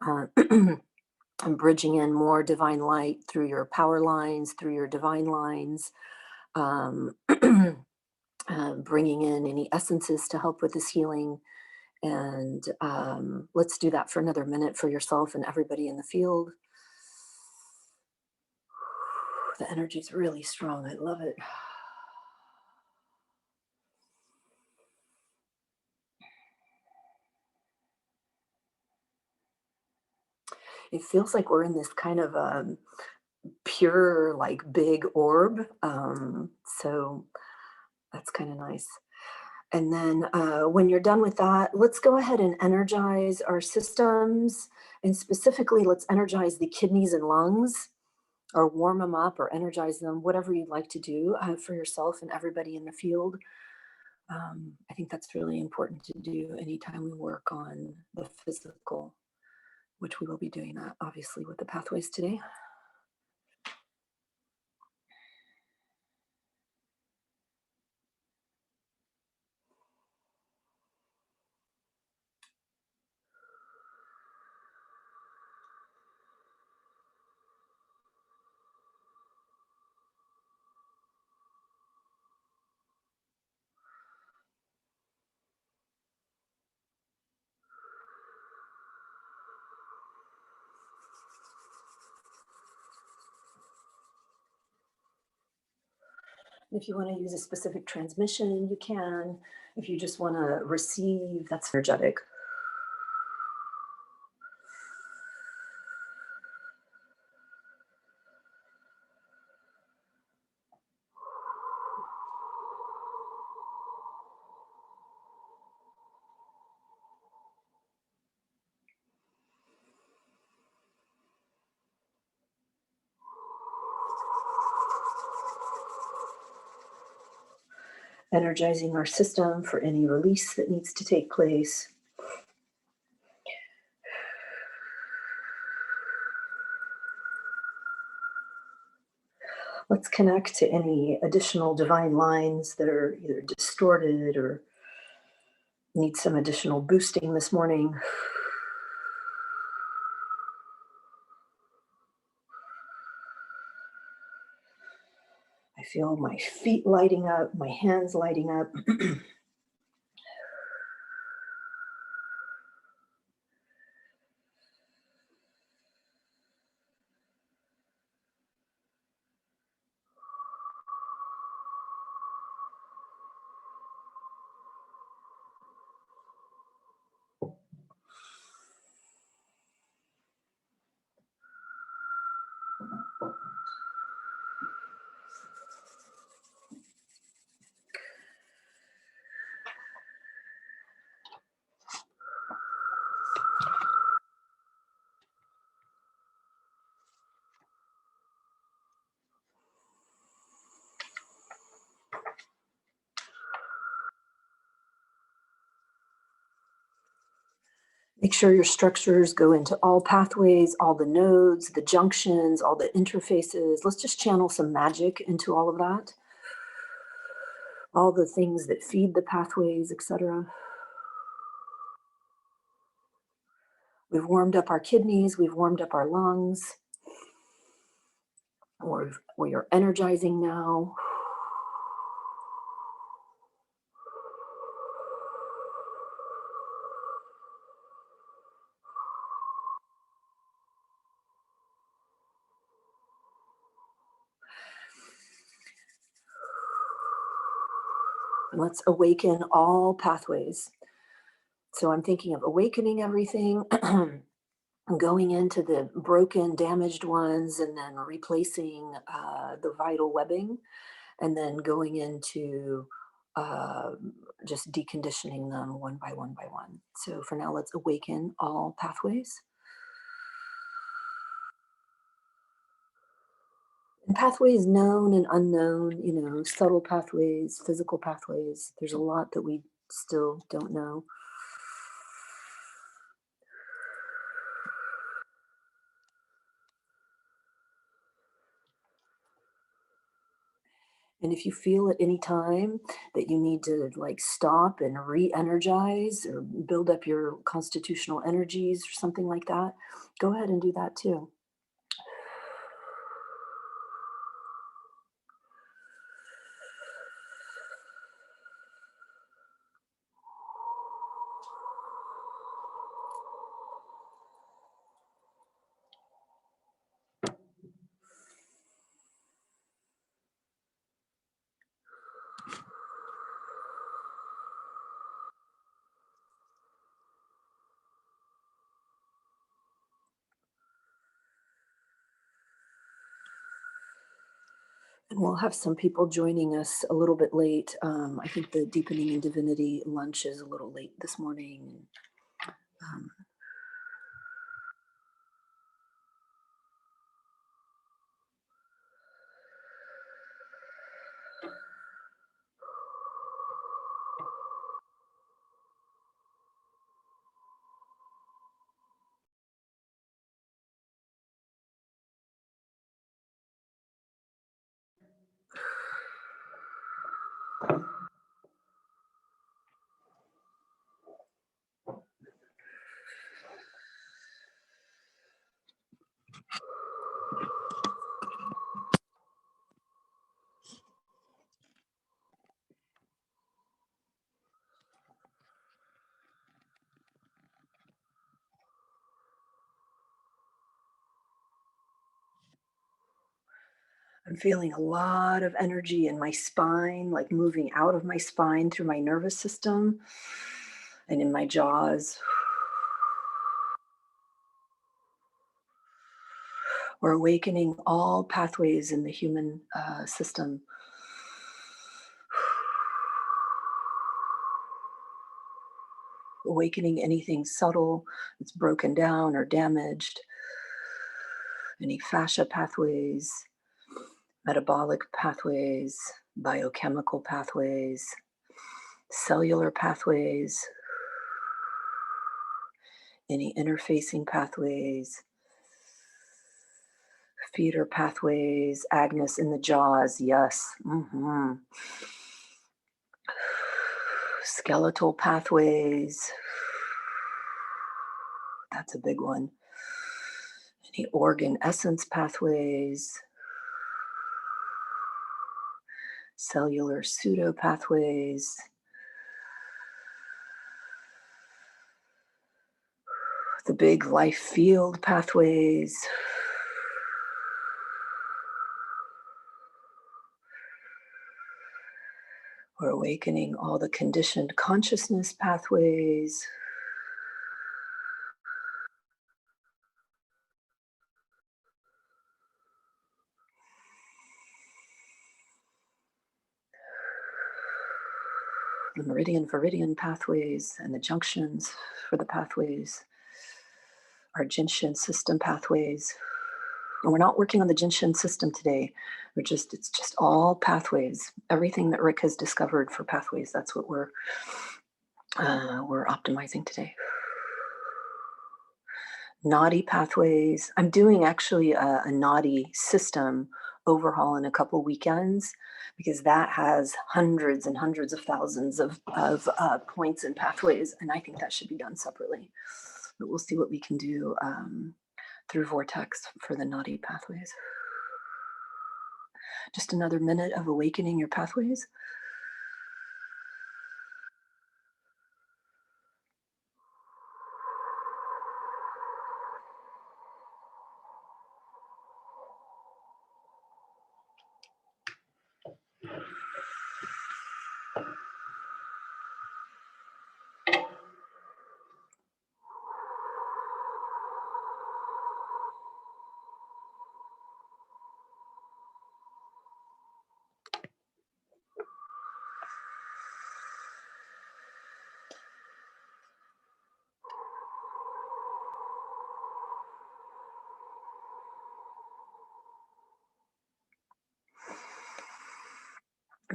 uh, and bridging in more divine light through your power lines, through your divine lines, um, bringing in any essences to help with this healing. And let's do that for another minute for yourself and everybody in the field. The energy is really strong. I love it. It feels like we're in this kind of pure, like big orb. So that's kind of nice. And then when you're done with that, let's go ahead and energize our systems. And specifically, let's energize the kidneys and lungs, or warm them up or energize them, whatever you'd like to do for yourself and everybody in the field. I think that's really important to do anytime we work on the physical, which we will be doing that obviously with the pathways today. If you want to use a specific transmission, you can. If you just want to receive, that's energetic. Energizing our system for any release that needs to take place. Let's connect to any additional divine lines that are either distorted or need some additional boosting this morning. I feel my feet lighting up, my hands lighting up. Make sure your structures go into all pathways, all the nodes, the junctions, all the interfaces. Let's just channel some magic into all of that. All the things that feed the pathways, etc. We've warmed up our kidneys, we've warmed up our lungs. We are energizing now. And let's awaken all pathways. So I'm thinking of awakening everything, going into the broken, damaged ones, and then replacing the vital webbing, and then going into uh, just deconditioning them one by one by one. So for now, let's awaken all pathways. And pathways known and unknown, subtle pathways, physical pathways. There's a lot that we still don't know. And if you feel at any time that you need to like stop and re-energize or build up your constitutional energies or something like that, go ahead and do that too. And we'll have some people joining us a little bit late. I think the Deepening in Divinity lunch is a little late this morning. Um, I'm feeling a lot of energy in my spine, like moving out of my spine through my nervous system and in my jaws. We're awakening all pathways in the human system. Awakening anything subtle that's broken down or damaged, any fascia pathways, metabolic pathways, biochemical pathways, cellular pathways, any interfacing pathways, feeder pathways, Agnes in the jaws, yes. Skeletal pathways, that's a big one. Any organ essence pathways, cellular pseudo pathways, the big life field pathways, we're awakening all the conditioned consciousness pathways, the meridian viridian pathways and the junctions for the pathways, our Jin Shin system pathways. And we're not working on the Jin Shin system today. It's just all pathways. Everything that Rick has discovered for pathways, that's what we're optimizing today. Naughty pathways. I'm doing actually a naughty system overhaul in a couple weekends because that has hundreds and hundreds of thousands of points and pathways, and I think that should be done separately. But we'll see what we can do through Vortex for the naughty pathways. Just another minute of awakening your pathways.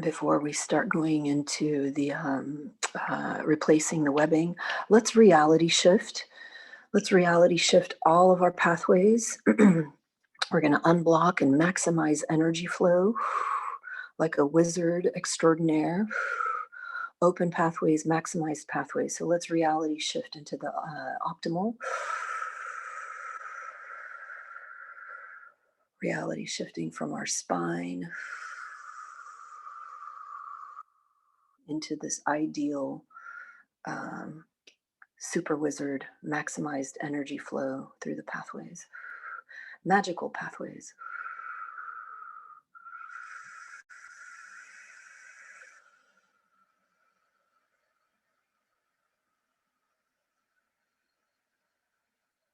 Before we start going into the replacing the webbing, let's reality shift. Let's reality shift all of our pathways. We're going to unblock and maximize energy flow. like a wizard extraordinaire. Open pathways, maximized pathways. So let's reality shift into the optimal. Reality shifting from our spine into this ideal um, super wizard, maximized energy flow through the pathways, magical pathways.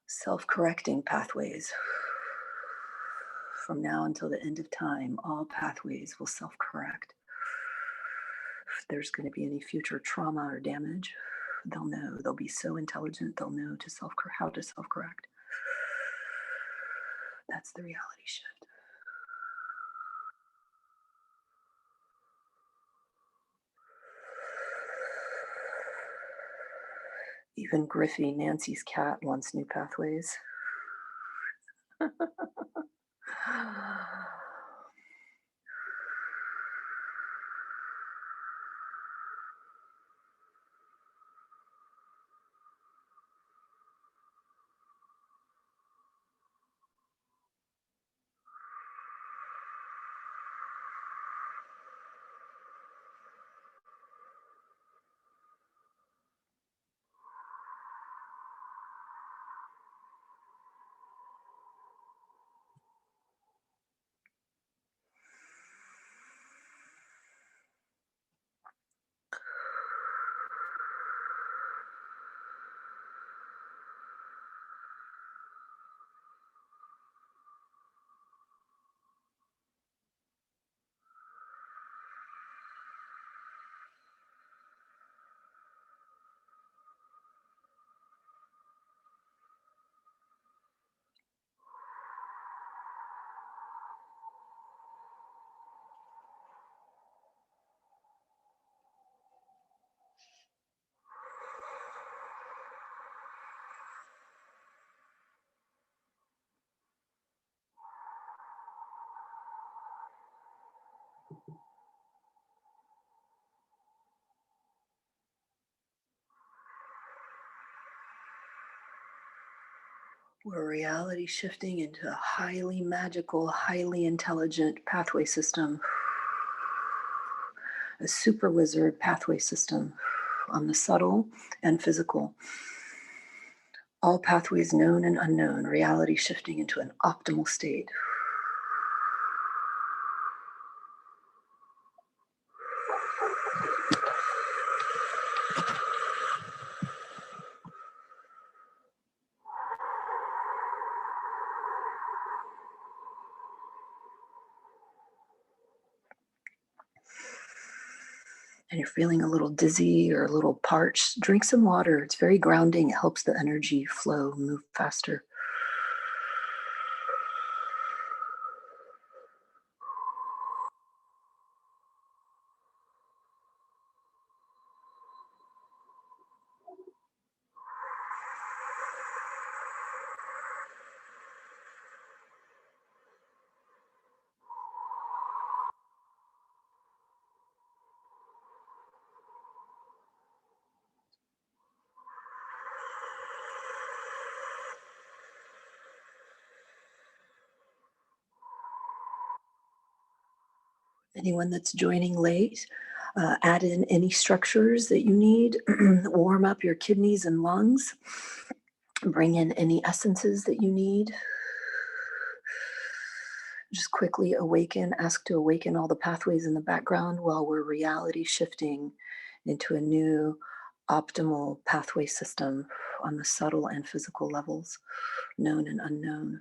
Self-correcting pathways. From now until the end of time, all pathways will self-correct. If there's going to be any future trauma or damage, they'll know. They'll be so intelligent, they'll know to how to self-correct. That's the reality shift. Even Griffey, Nancy's cat, wants new pathways. We're reality shifting into a highly magical, highly intelligent pathway system, a super wizard pathway system on the subtle and physical. All pathways known and unknown, reality shifting into an optimal state. And you're feeling a little dizzy or a little parched, drink some water. It's very grounding. It helps the energy flow, move faster. Anyone that's joining late, add in any structures that you need, warm up your kidneys and lungs, bring in any essences that you need. Just quickly awaken, ask to awaken all the pathways in the background while we're reality shifting into a new optimal pathway system on the subtle and physical levels, known and unknown.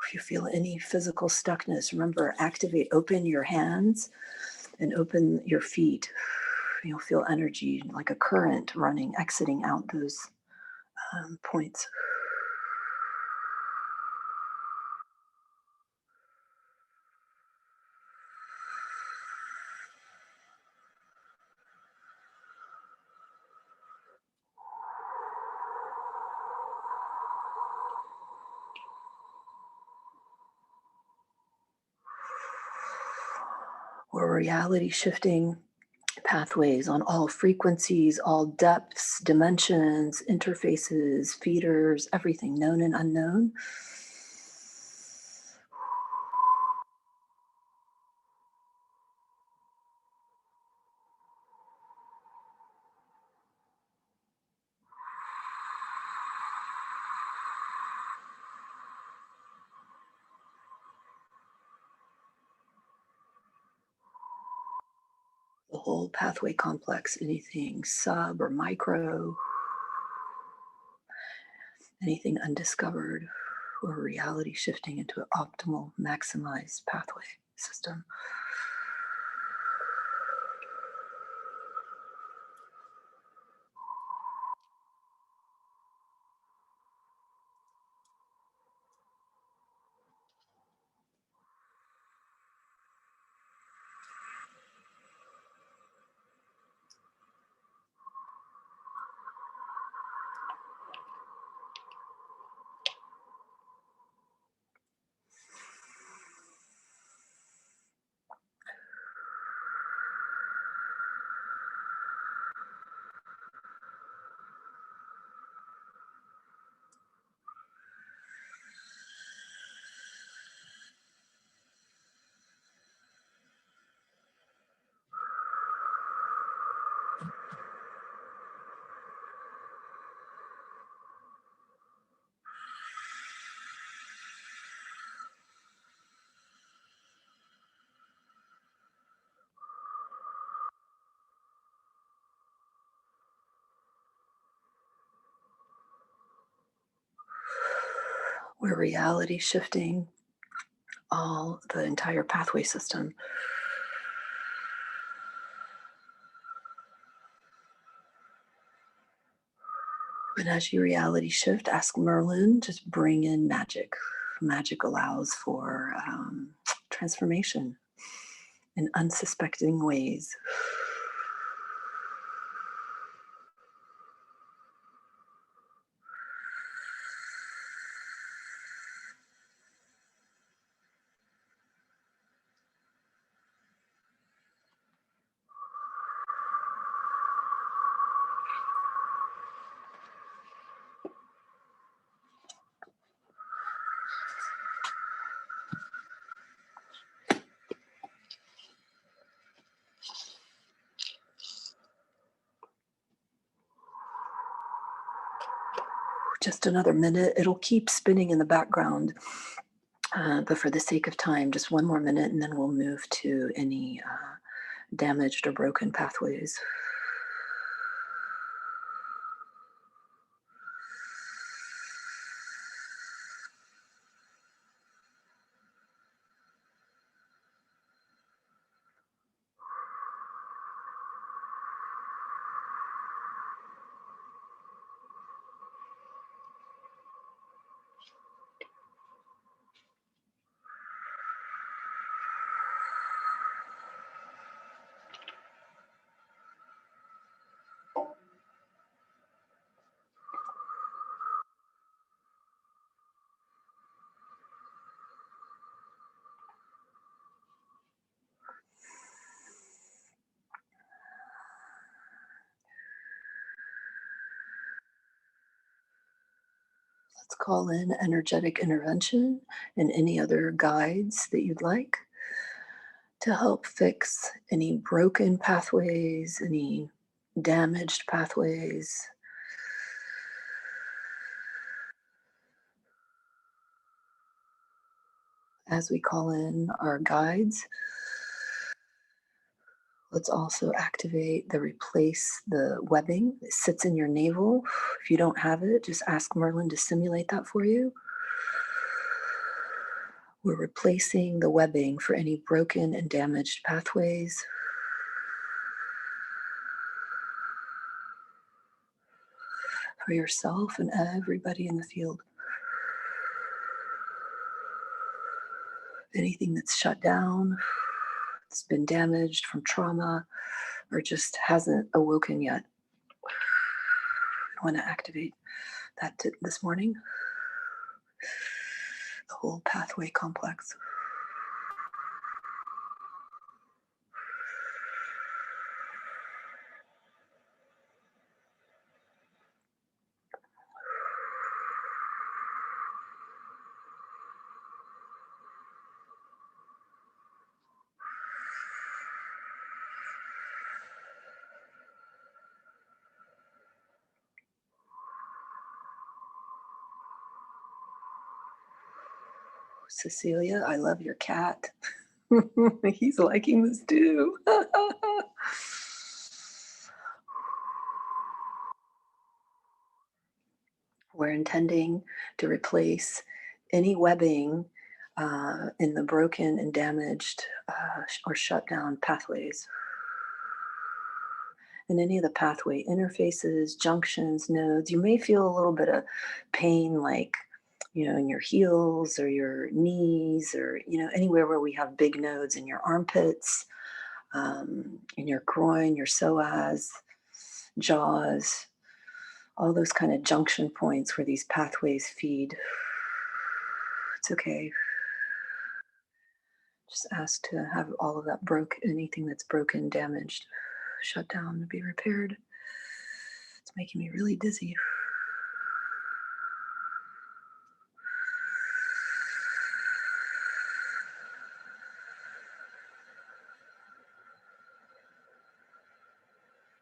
If you feel any physical stuckness, remember, activate, open your hands and open your feet. You'll feel energy like a current running, exiting out those points. We're reality shifting pathways on all frequencies, all depths, dimensions, interfaces, feeders, everything known and unknown. The whole pathway complex, anything sub or micro, anything undiscovered, or reality shifting into an optimal, maximized pathway system. We're reality shifting all the entire pathway system. And as you reality shift, ask Merlin, just bring in magic. Magic allows for transformation in unsuspecting ways. Just another minute. It'll keep spinning in the background. But for the sake of time, just one more minute, and then we'll move to any damaged or broken pathways. Let's call in energetic intervention and any other guides that you'd like to help fix any broken pathways, any damaged pathways. As we call in our guides, let's also activate the replace the webbing that sits in your navel. If you don't have it, just ask Merlin to simulate that for you. We're replacing the webbing for any broken and damaged pathways. for yourself and everybody in the field. Anything that's shut down, that's been damaged from trauma, or just hasn't awoken yet. I want to activate that this morning. The whole pathway complex. Cecilia, I love your cat. He's liking this too. We're intending to replace any webbing in the broken and damaged or shut down pathways. And any of the pathway interfaces, junctions, nodes, you may feel a little bit of pain, like, in your heels or your knees, or, anywhere where we have big nodes in your armpits, in your groin, your psoas, jaws, all those kind of junction points where these pathways feed. It's okay. Just ask to have all of that anything that's broken, damaged, shut down, to be repaired. It's making me really dizzy.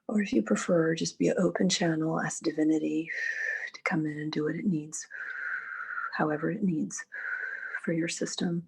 Or if you prefer, just be an open channel, ask divinity to come in and do what it needs, however it needs for your system.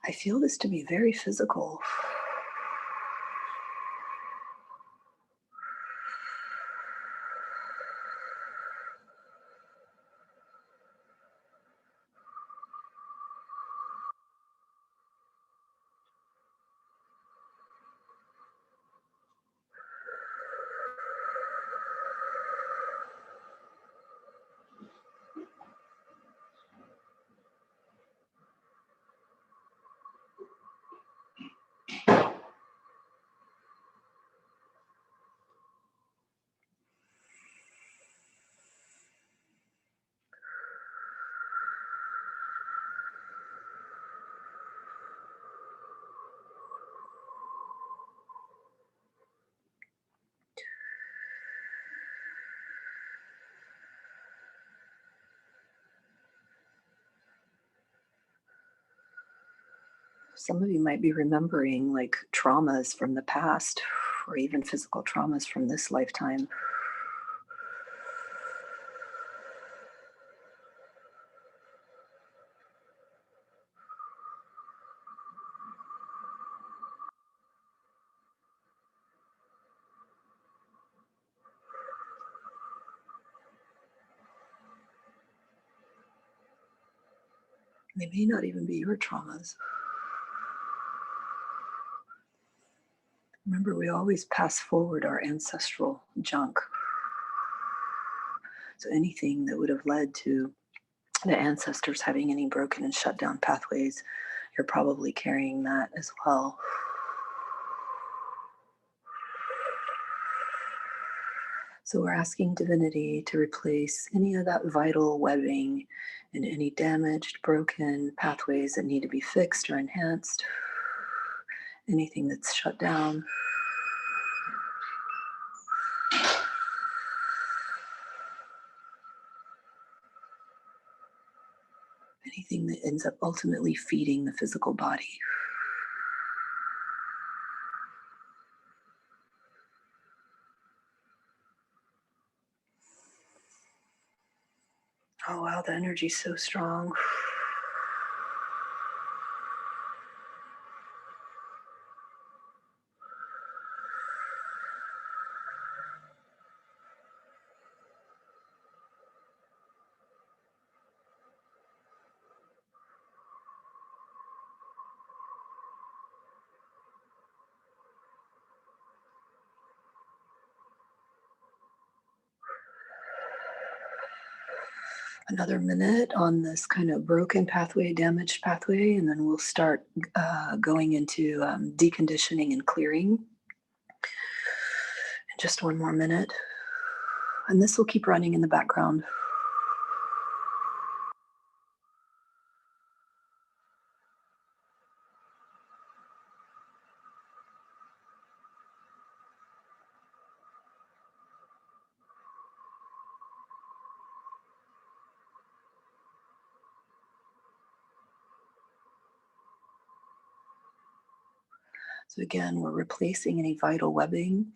I feel this to be very physical. Some of you might be remembering like traumas from the past, or even physical traumas from this lifetime. They may not even be your traumas. Remember, we always pass forward our ancestral junk. So anything that would have led to the ancestors having any broken and shut down pathways, you're probably carrying that as well. So we're asking divinity to replace any of that vital webbing and any damaged, broken pathways that need to be fixed or enhanced, anything that's shut down. anything that ends up ultimately feeding the physical body. Oh, wow, the energy's so strong. Another minute on this kind of broken pathway, damaged pathway, and then we'll start going into deconditioning and clearing. Just one more minute. And this will keep running in the background. So again, we're replacing any vital webbing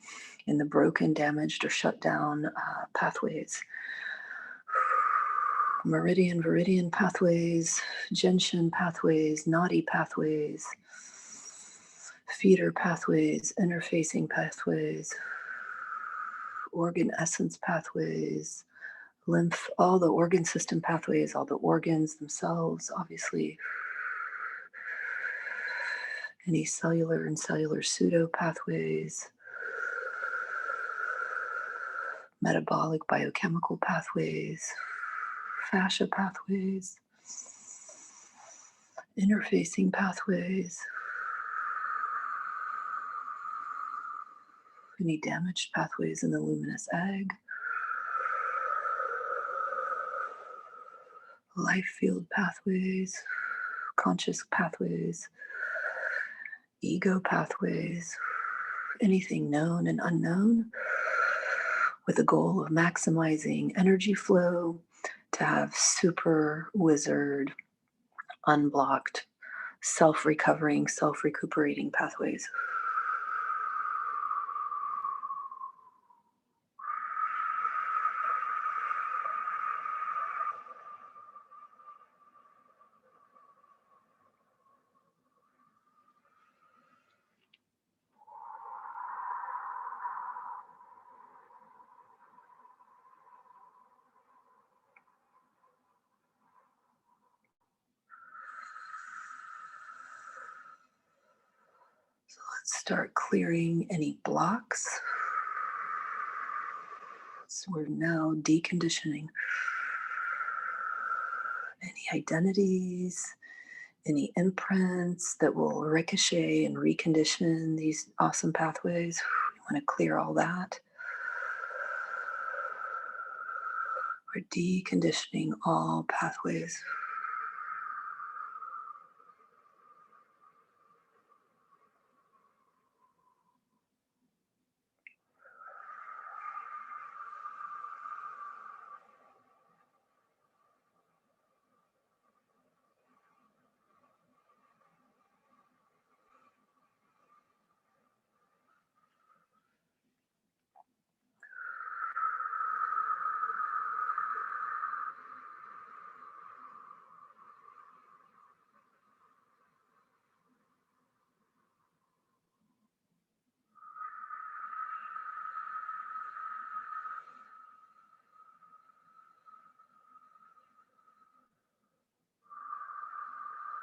in the broken, damaged, or shut down pathways. Meridian, viridian pathways, Jin Shin pathways, nadi pathways, feeder pathways, interfacing pathways, organ essence pathways, lymph, all the organ system pathways, all the organs themselves, obviously, any cellular and cellular pseudo pathways, metabolic biochemical pathways, fascia pathways, interfacing pathways, any damaged pathways in the luminous egg, life field pathways, conscious pathways, ego pathways, anything known and unknown, with the goal of maximizing energy flow to have super wizard, unblocked, self-recovering, self-recuperating pathways. So let's start clearing any blocks. So we're now deconditioning any identities, any imprints that will ricochet and recondition these awesome pathways. We want to clear all that. We're deconditioning all pathways.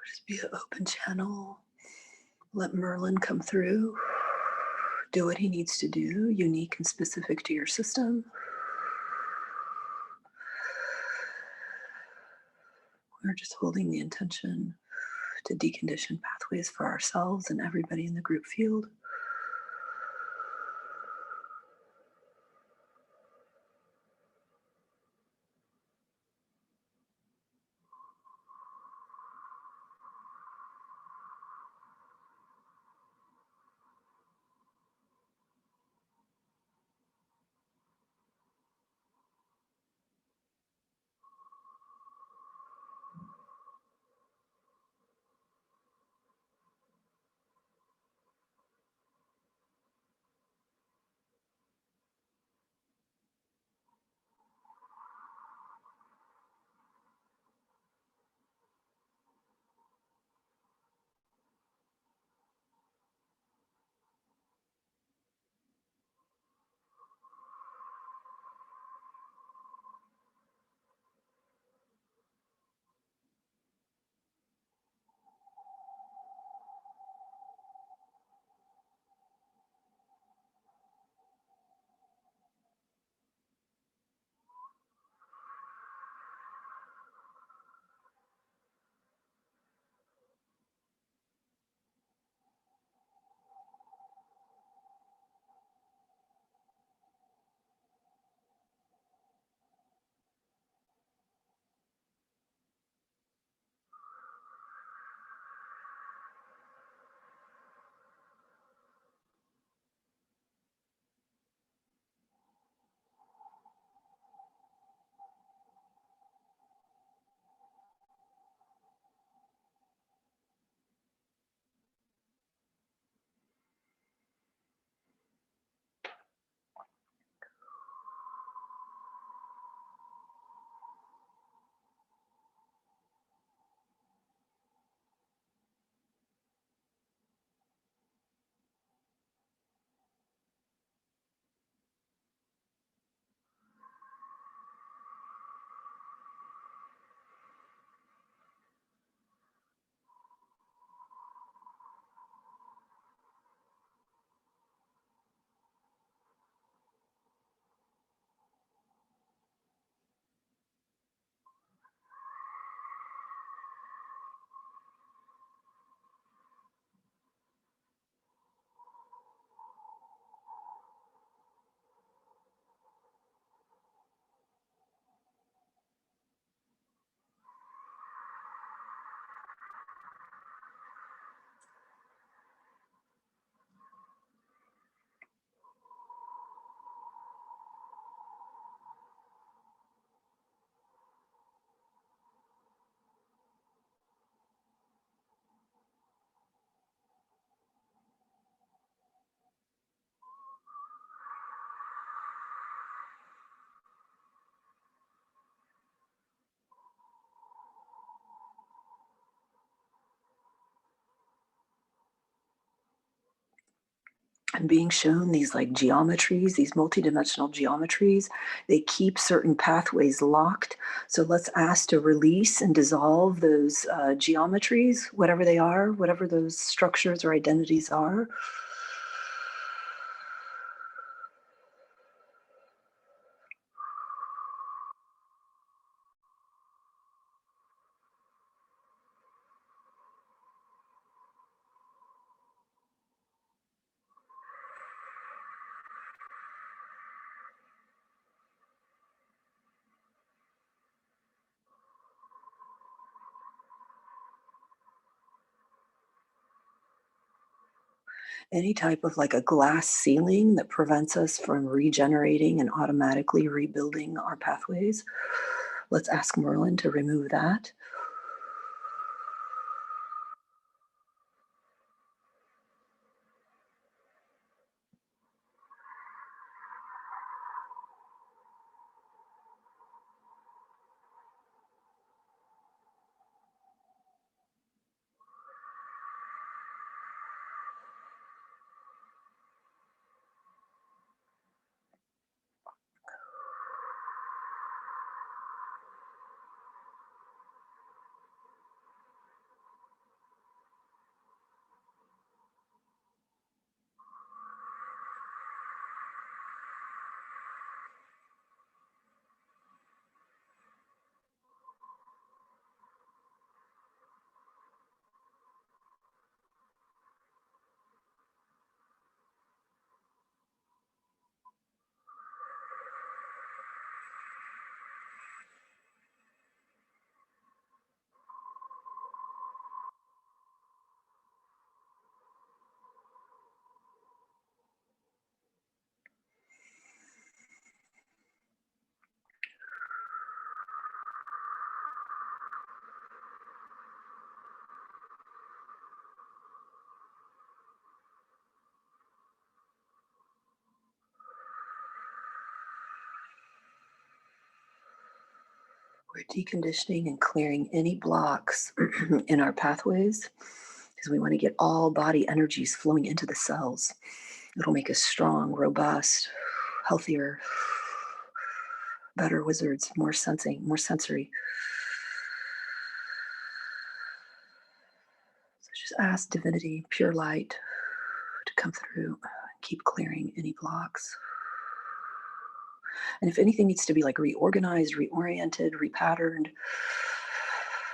Just be an open channel. Let Merlin come through. Do what he needs to do, unique and specific to your system. We're just holding the intention to decondition pathways for ourselves and everybody in the group field. I'm being shown these like geometries, these multidimensional geometries. They keep certain pathways locked. So let's ask to release and dissolve those geometries, whatever they are, whatever those structures or identities are. Any type of like a glass ceiling that prevents us from regenerating and automatically rebuilding our pathways. Let's ask Merlin to remove that. We're deconditioning and clearing any blocks in our pathways because we want to get all body energies flowing into the cells. It'll make us strong, robust, healthier, better wizards, more sensing, more sensory. So just ask divinity, pure light, to come through and keep clearing any blocks. And if anything needs to be like reorganized, reoriented, repatterned,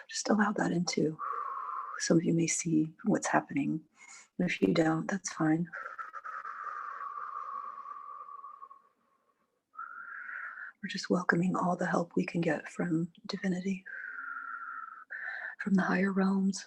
just allow that into. Some of you may see what's happening. If you don't, that's fine. We're just welcoming all the help we can get from divinity, from the higher realms.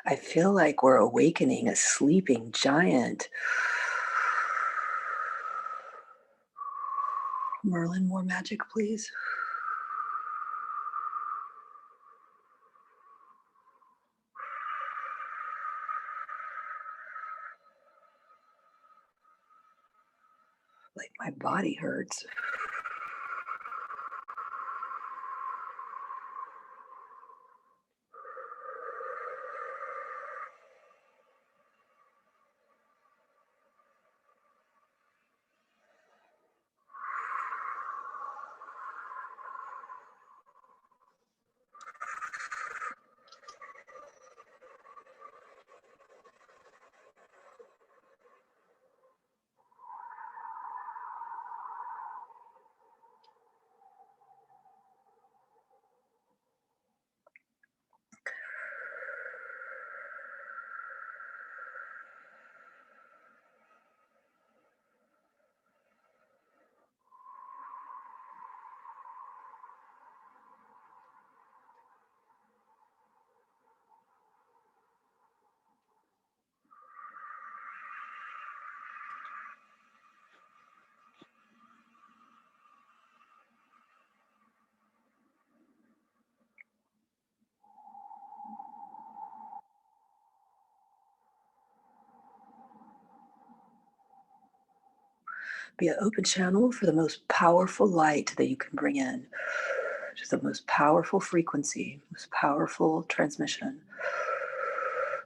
I feel like we're awakening a sleeping giant. Merlin, more magic, please. Like my body hurts. Be an open channel for the most powerful light that you can bring in. Just the most powerful frequency, most powerful transmission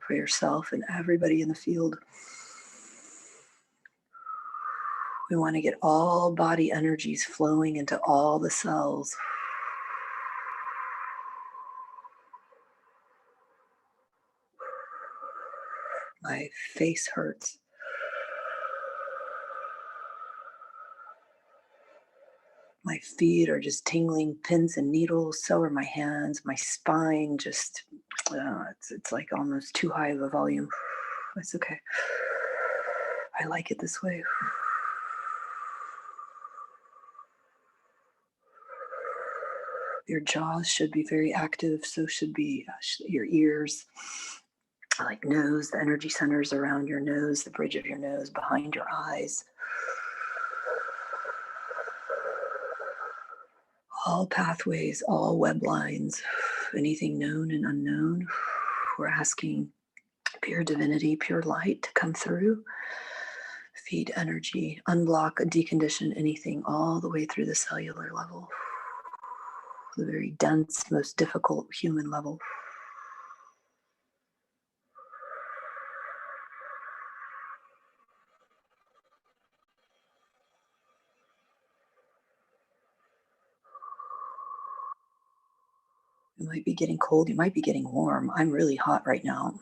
for yourself and everybody in the field. We want to get all body energies flowing into all the cells. My face hurts. My feet are just tingling pins and needles. So are my hands. My spine just, it's like almost too high of a volume. It's okay. I like it this way. Your jaws should be very active. So should be your ears. Like nose, the energy centers around your nose, the bridge of your nose, behind your eyes. All pathways, all web lines, anything known and unknown. We're asking pure divinity, pure light to come through, feed energy, unblock, decondition anything all the way through the cellular level, the very dense, most difficult human level. You might be getting cold, you might be getting warm. I'm really hot right now.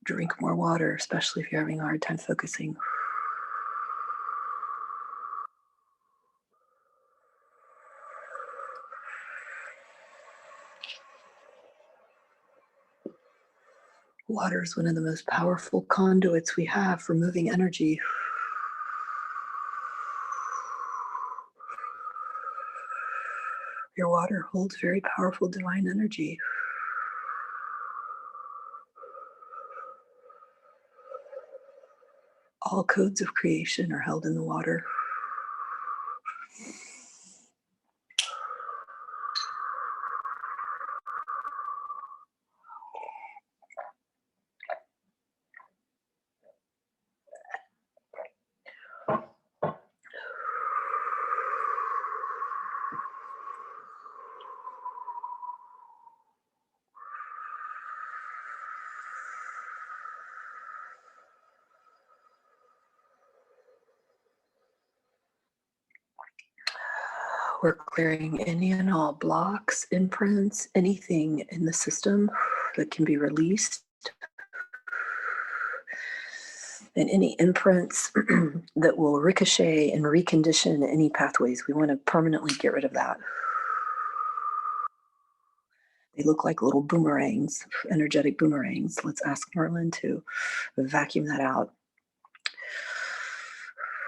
Drink more water, especially if you're having a hard time focusing. Water is one of the most powerful conduits we have for moving energy. Your water holds very powerful divine energy. All codes of creation are held in the water. We're clearing any and all blocks, imprints, anything in the system that can be released. And any imprints that will ricochet and recondition any pathways. We want to permanently get rid of that. They look like little boomerangs, energetic boomerangs. Let's ask Merlin to vacuum that out.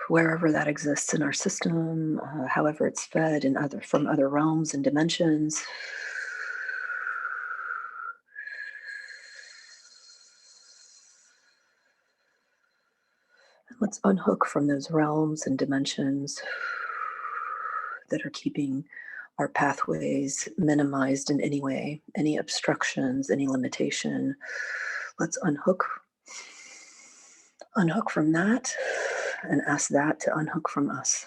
wherever that exists in our system, however it's fed in other from other realms and dimensions. Let's unhook from those realms and dimensions that are keeping our pathways minimized in any way, any obstructions, any limitation. Let's unhook from that and ask that to unhook from us.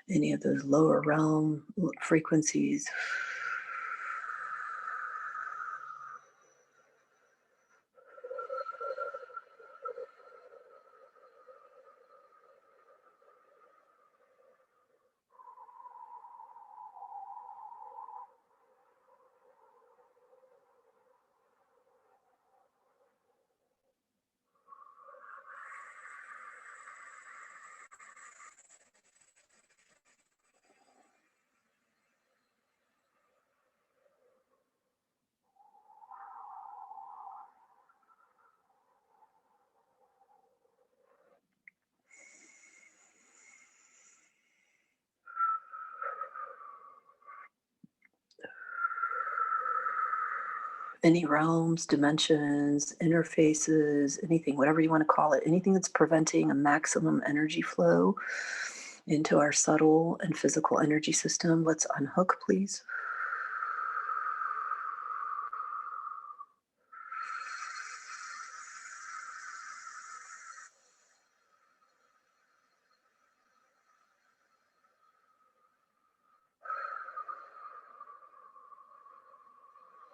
Any of those lower realm frequencies. Any realms, dimensions, interfaces, anything, whatever you want to call it, anything that's preventing a maximum energy flow into our subtle and physical energy system, let's unhook, please.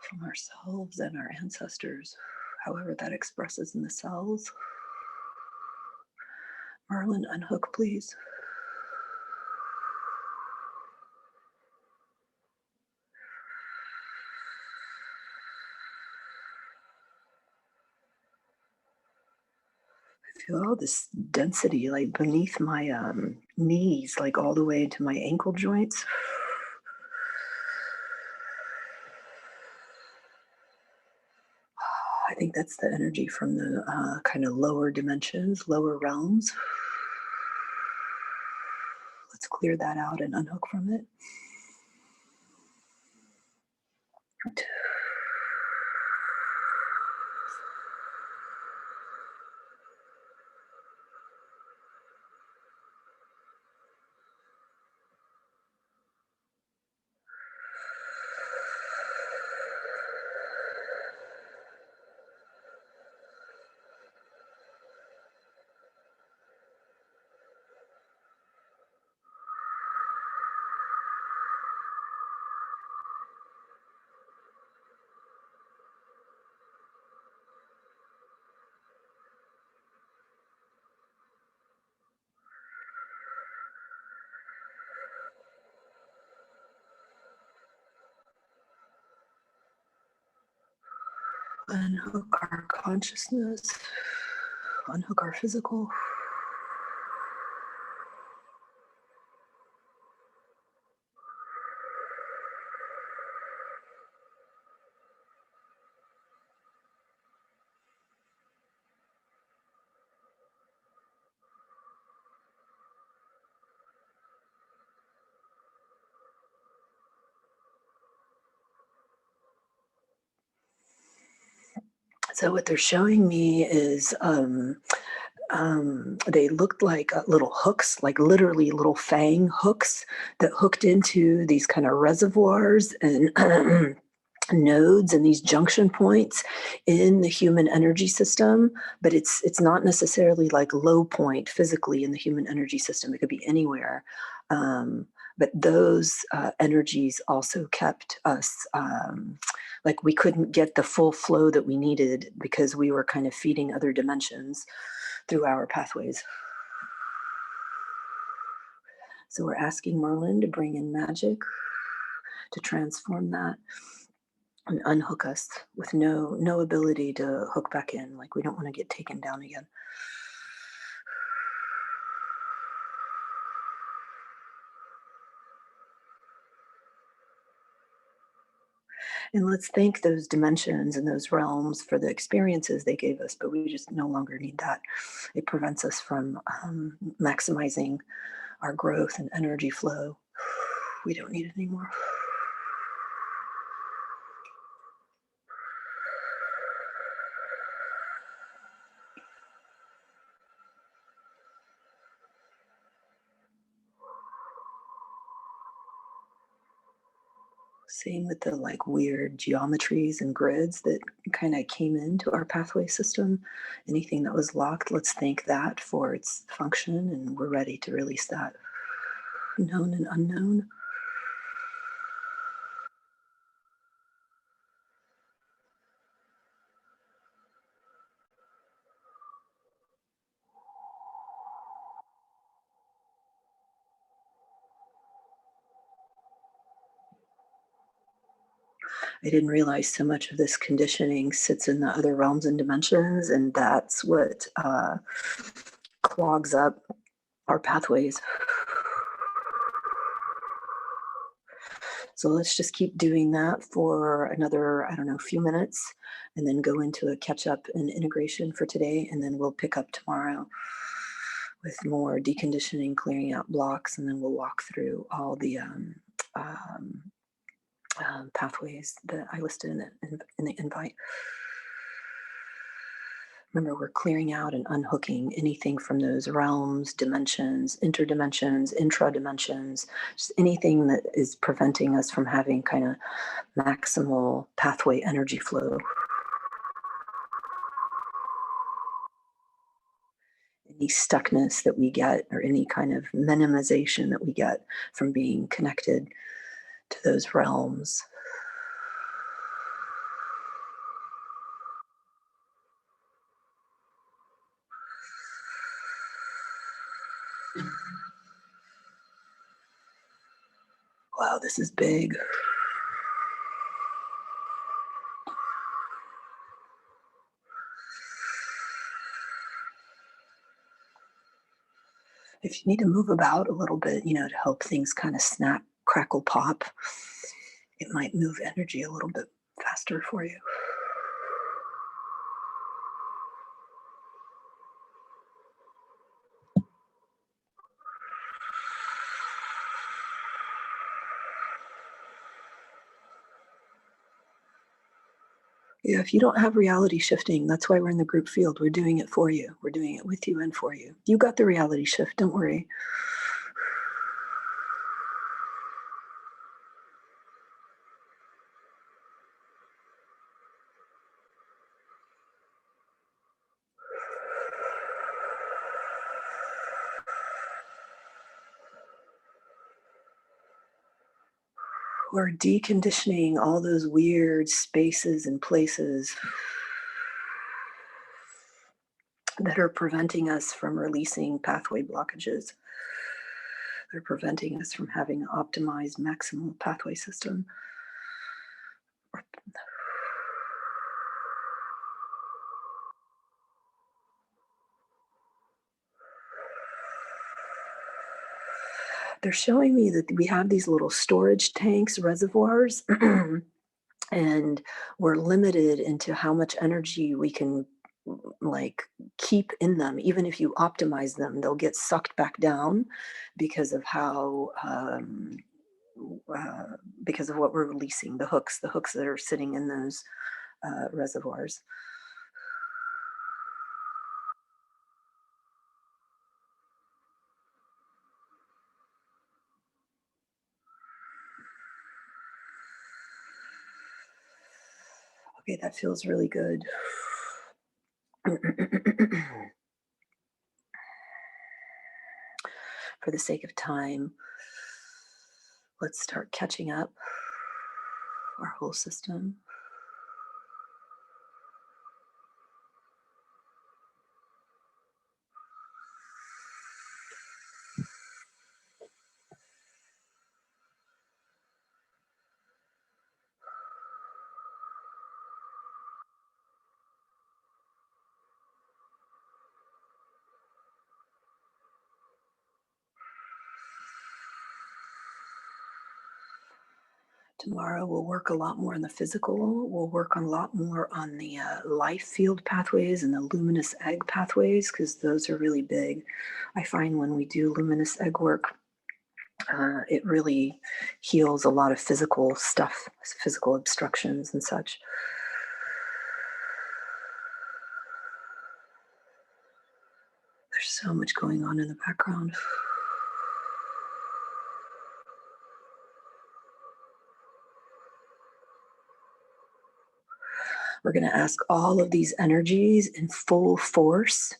From ourselves and our ancestors, however that expresses in the cells. Merlin, unhook, please. I feel all this density like beneath my knees, like all the way to my ankle joints. I think that's the energy from the kind of lower dimensions, lower realms. Let's clear that out and unhook from it. Unhook our consciousness, unhook our physical. So what they're showing me is they looked like little hooks, like literally little fang hooks that hooked into these kind of reservoirs and nodes and these junction points in the human energy system. But it's not necessarily like low point physically in the human energy system. It could be anywhere. But those energies also kept us like we couldn't get the full flow that we needed because we were kind of feeding other dimensions through our pathways. So we're asking Merlin to bring in magic to transform that and unhook us with no ability to hook back in. Like we don't want to get taken down again. And let's thank those dimensions and those realms for the experiences they gave us, but we just no longer need that. It prevents us from maximizing our growth and energy flow. We don't need it anymore. Same with the like weird geometries and grids that kind of came into our pathway system. Anything that was locked, let's thank that for its function, and we're ready to release that. Known and unknown. I didn't realize so much of this conditioning sits in the other realms and dimensions, and that's what clogs up our pathways. So let's just keep doing that for another, I don't know, few minutes, and then go into a catch up and integration for today. And then we'll pick up tomorrow with more deconditioning, clearing out blocks, and then we'll walk through all the um, pathways that I listed in the invite. Remember, we're clearing out and unhooking anything from those realms, dimensions, interdimensions, intra-dimensions, just anything that is preventing us from having kind of maximal pathway energy flow. Any stuckness that we get, or any kind of minimization that we get from being connected to those realms. Wow, this is big. If you need to move about a little bit, to help things kind of snap, crackle, pop, it might move energy a little bit faster for you. Yeah, if you don't have reality shifting, that's why we're in the group field. We're doing it for you. We're doing it with you and for you. You got the reality shift. Don't worry. We're deconditioning all those weird spaces and places that are preventing us from releasing pathway blockages. They're preventing us from having an optimized maximal pathway system. They're showing me that we have these little storage tanks, reservoirs, and we're limited into how much energy we can like keep in them. Even if you optimize them, they'll get sucked back down because of how uh, because of what we're releasing, the hooks that are sitting in those reservoirs. Okay, that feels really good. For the sake of time, let's start catching up our whole system. Tomorrow we'll work a lot more on the physical. We'll work on a lot more on the life field pathways and the luminous egg pathways because those are really big. I find when we do luminous egg work, it really heals a lot of physical stuff, physical obstructions and such. There's so much going on in the background. We're going to ask all of these energies in full force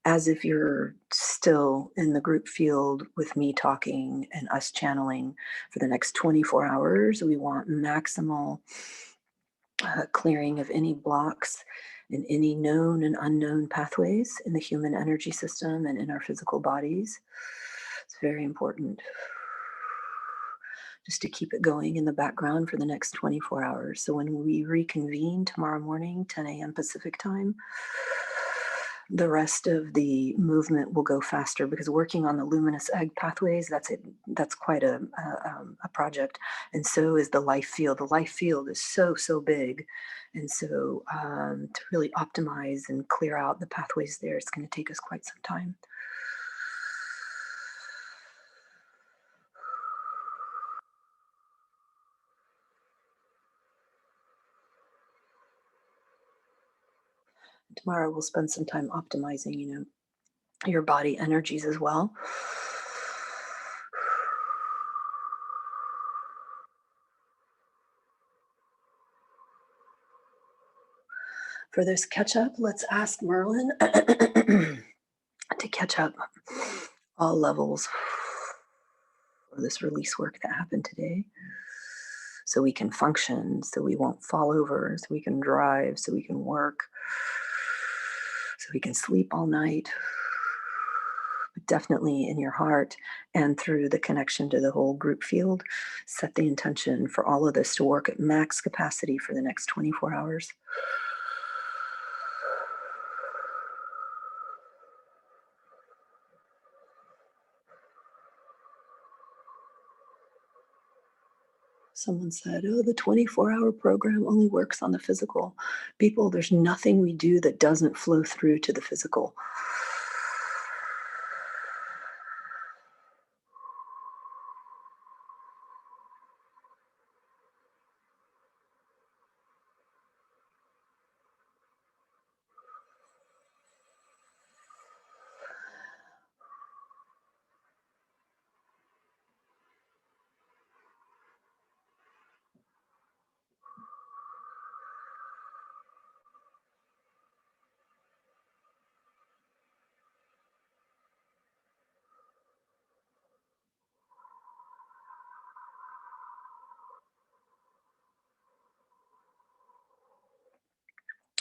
as if you're still in the group field with me talking and us channeling for the next 24 hours. We want maximal clearing of any blocks in any known and unknown pathways in the human energy system and in our physical bodies. It's very important just to keep it going in the background for the next 24 hours. So when we reconvene tomorrow morning, 10 a.m. Pacific time, the rest of the movement will go faster because working on the luminous egg pathways, that's quite a project. And so is the life field. The life field is so big. And so to really optimize and clear out the pathways there, it's going to take us quite some time. Tomorrow we'll spend some time optimizing, your body energies as well. For this catch up, let's ask Merlin to catch up all levels of this release work that happened today. So we can function, so we won't fall over, so we can drive, so we can work, so we can sleep all night. But definitely in your heart and through the connection to the whole group field, set the intention for all of this to work at max capacity for the next 24 hours. Someone said, oh, the 24-hour program only works on the physical. People, there's nothing we do that doesn't flow through to the physical.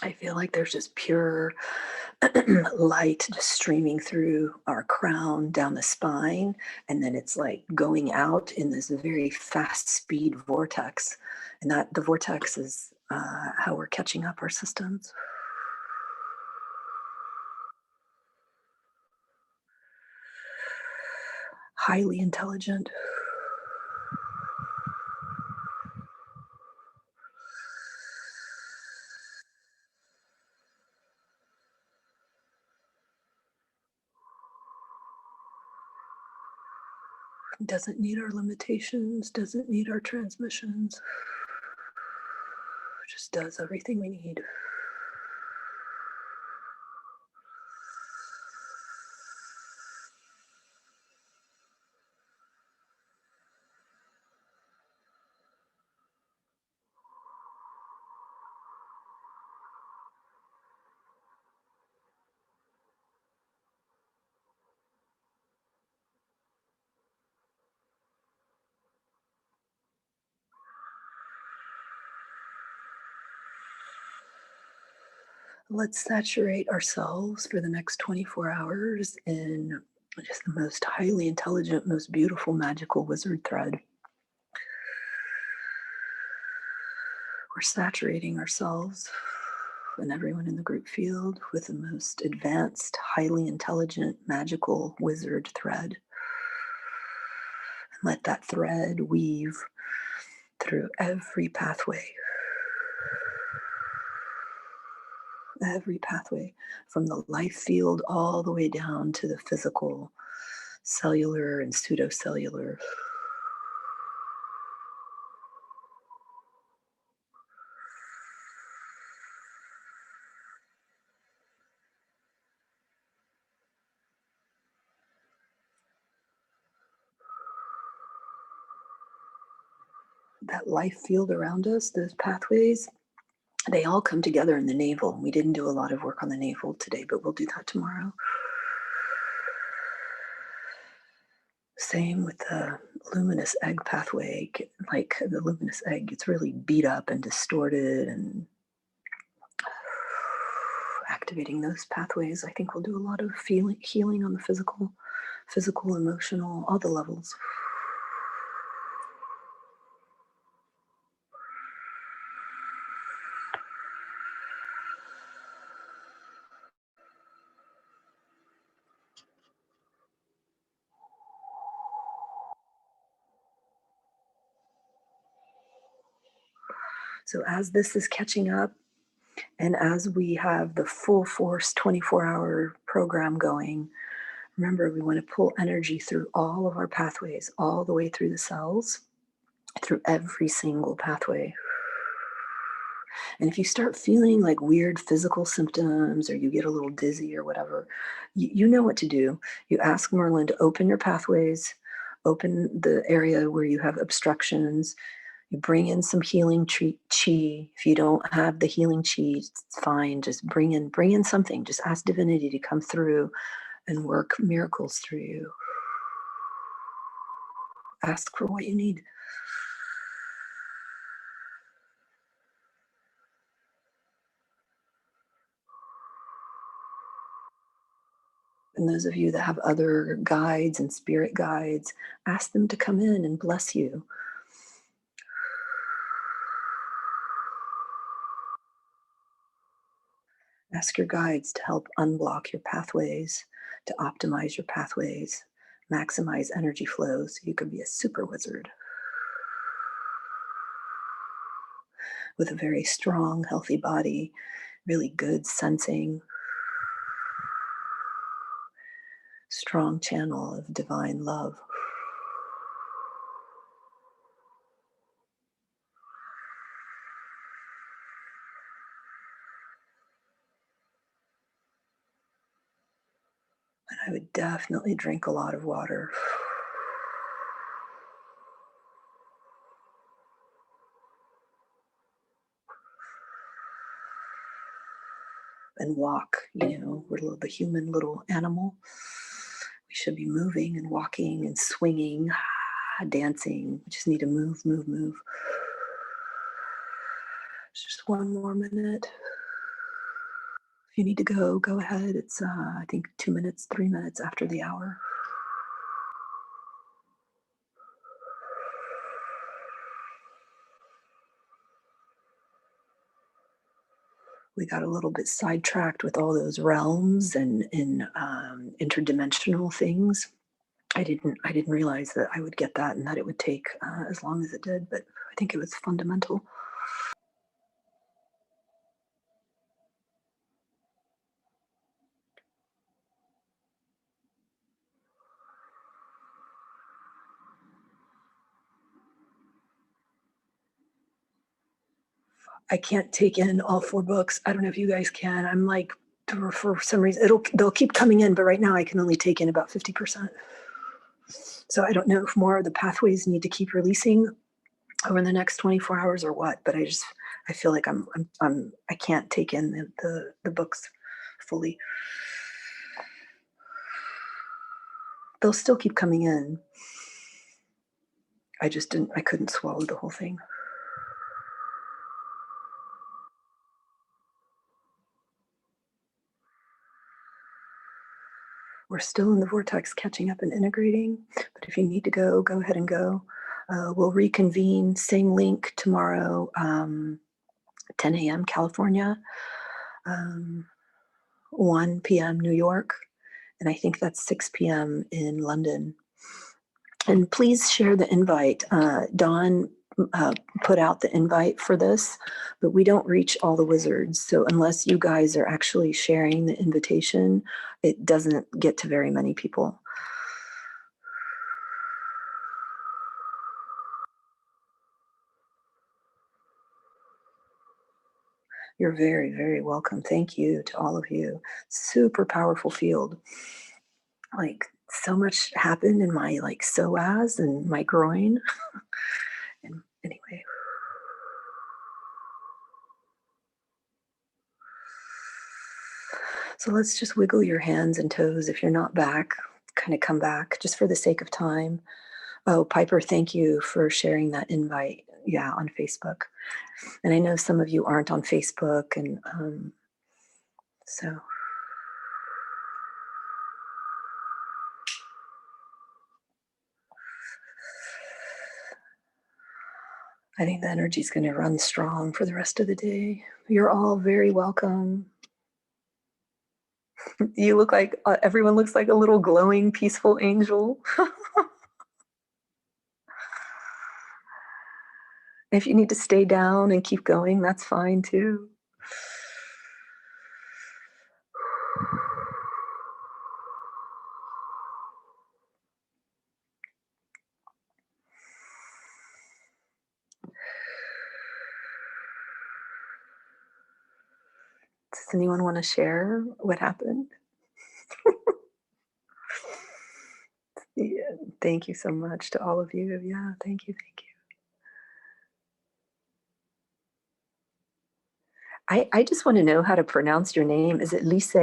I feel like there's just pure light just streaming through our crown down the spine. And then it's like going out in this very fast speed vortex. And that the vortex is how we're catching up our systems. Highly intelligent. Doesn't need our limitations, doesn't need our transmissions, just does everything we need. Let's saturate ourselves for the next 24 hours in just the most highly intelligent, most beautiful, magical wizard thread. We're saturating ourselves and everyone in the group field with the most advanced, highly intelligent, magical wizard thread. And let that thread weave through every pathway from the life field all the way down to the physical, cellular and pseudocellular. That life field around us, those pathways, they all come together in the navel. We didn't do a lot of work on the navel today, but we'll do that tomorrow. Same with the luminous egg pathway. Like the luminous egg gets really beat up and distorted, and activating those pathways, I think we'll do a lot of healing on the physical, emotional, all the levels. So as this is catching up, and as we have the full force 24-hour program going, remember, we want to pull energy through all of our pathways, all the way through the cells, through every single pathway. And if you start feeling like weird physical symptoms, or you get a little dizzy or whatever, you know what to do. You ask Merlin to open your pathways, open the area where you have obstructions. You bring in some healing chi. If you don't have the healing chi, it's fine. Just bring in something. Just ask divinity to come through and work miracles through you. Ask for what you need. And those of you that have other guides and spirit guides, ask them to come in and bless you. Ask your guides to help unblock your pathways, to optimize your pathways, maximize energy flows so you can be a super wizard with a very strong, healthy body, really good sensing, strong channel of divine love. And I would definitely drink a lot of water. And walk, we're the human little animal. We should be moving and walking and swinging, dancing. We just need to move, move, move. Just one more minute. If you need to go ahead. It's, I think, 2 minutes, 3 minutes after the hour. We got a little bit sidetracked with all those realms and interdimensional things. I didn't realize that I would get that and that it would take as long as it did, but I think it was fundamental. I can't take in all 4 books. I don't know if you guys can. I'm like, for some reason, they'll keep coming in, but right now I can only take in about 50%. So I don't know if more of the pathways need to keep releasing over the next 24 hours or what, but I feel like I can't take in the books fully. They'll still keep coming in. I couldn't swallow the whole thing. We're still in the vortex, catching up and integrating, but if you need to go ahead and go. We'll reconvene, same link tomorrow, 10 a.m. California, 1 p.m. New York, and I think that's 6 p.m. in London. And please share the invite. Dawn put out the invite for this, but we don't reach all the wizards. So unless you guys are actually sharing the invitation, it doesn't get to very many people. You're very, very welcome. Thank you to all of you. Super powerful field. Like so much happened in my like psoas and my groin. And anyway. So let's just wiggle your hands and toes. If you're not back, kind of come back just for the sake of time. Oh, Piper, thank you for sharing that invite. Yeah, on Facebook. And I know some of you aren't on Facebook. And so. I think the energy is going to run strong for the rest of the day. You're all very welcome. You look like, everyone looks like a little glowing, peaceful angel. If you need to stay down and keep going, that's fine too. Does anyone want to share what happened? Yeah, thank you so much to all of you. Yeah, thank you, thank you. I just want to know how to pronounce your name. Is it Lise?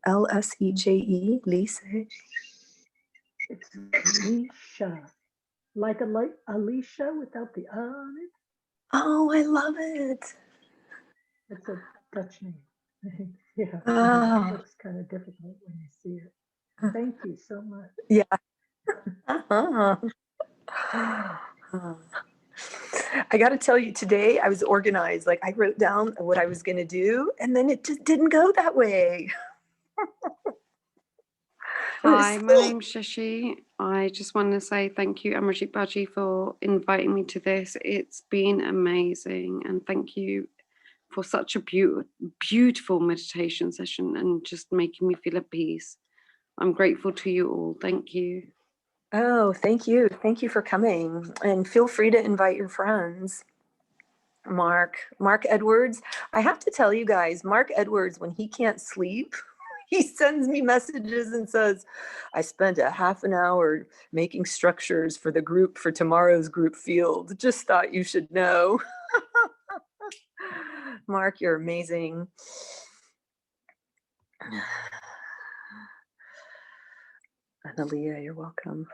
LsejE? Lise? It's Alicia. Like Alicia without the on it. Oh, I love it. It's a Dutch name. Yeah, Oh. it looks kind of difficult when you see it. Thank you so much. Yeah. Uh-huh. I got to tell you, today I was organized. Like I wrote down what I was going to do, and then it just didn't go that way. Hi, my name's Shashi. I just want to say thank you, Amarjit Baji, for inviting me to this. It's been amazing, and thank you for such a beautiful meditation session and just making me feel at peace. I'm grateful to you all. Thank you. Oh, thank you. Thank you for coming. And feel free to invite your friends. Mark Edwards. I have to tell you guys, Mark Edwards, when he can't sleep, he sends me messages and says, I spent a half an hour making structures for the group for tomorrow's group field. Just thought you should know. Mark, you're amazing. Analia, you're welcome.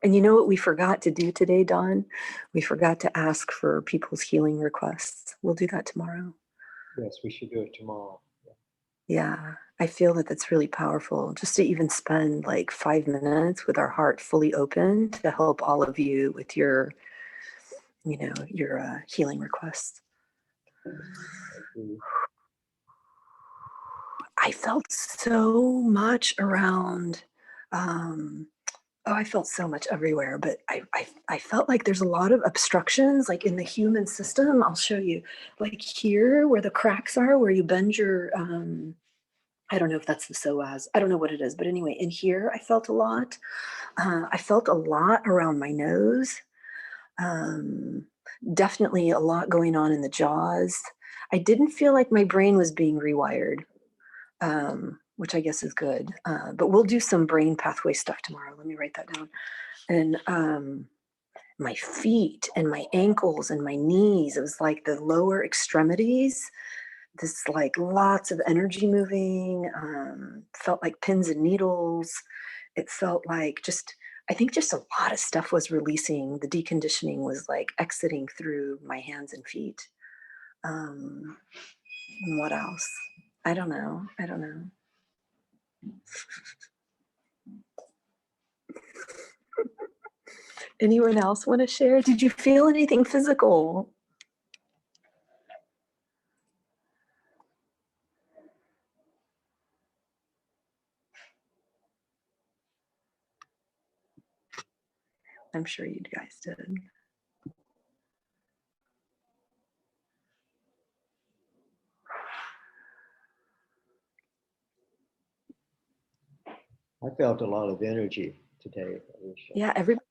And you know what we forgot to do today, Dawn? We forgot to ask for people's healing requests. We'll do that tomorrow. Yes, we should do it tomorrow. Yeah, I feel that that's really powerful, just to even spend like 5 minutes with our heart fully open to help all of you with your, your healing requests. I felt so much around, I felt so much everywhere, but I felt like there's a lot of obstructions like in the human system. I'll show you, like here where the cracks are, where you bend your, I don't know if that's the psoas. I don't know what it is, but anyway, in here I felt a lot. I felt a lot around my nose. Definitely a lot going on in the jaws. I didn't feel like my brain was being rewired, which I guess is good. But we'll do some brain pathway stuff tomorrow. Let me write that down. And my feet and my ankles and my knees, it was like the lower extremities, this like lots of energy moving, felt like pins and needles. It felt like I think just a lot of stuff was releasing. The deconditioning was like exiting through my hands and feet. And what else? I don't know. Anyone else want to share? Did you feel anything physical? I'm sure you guys did. I felt a lot of energy today, Alicia. Yeah, everybody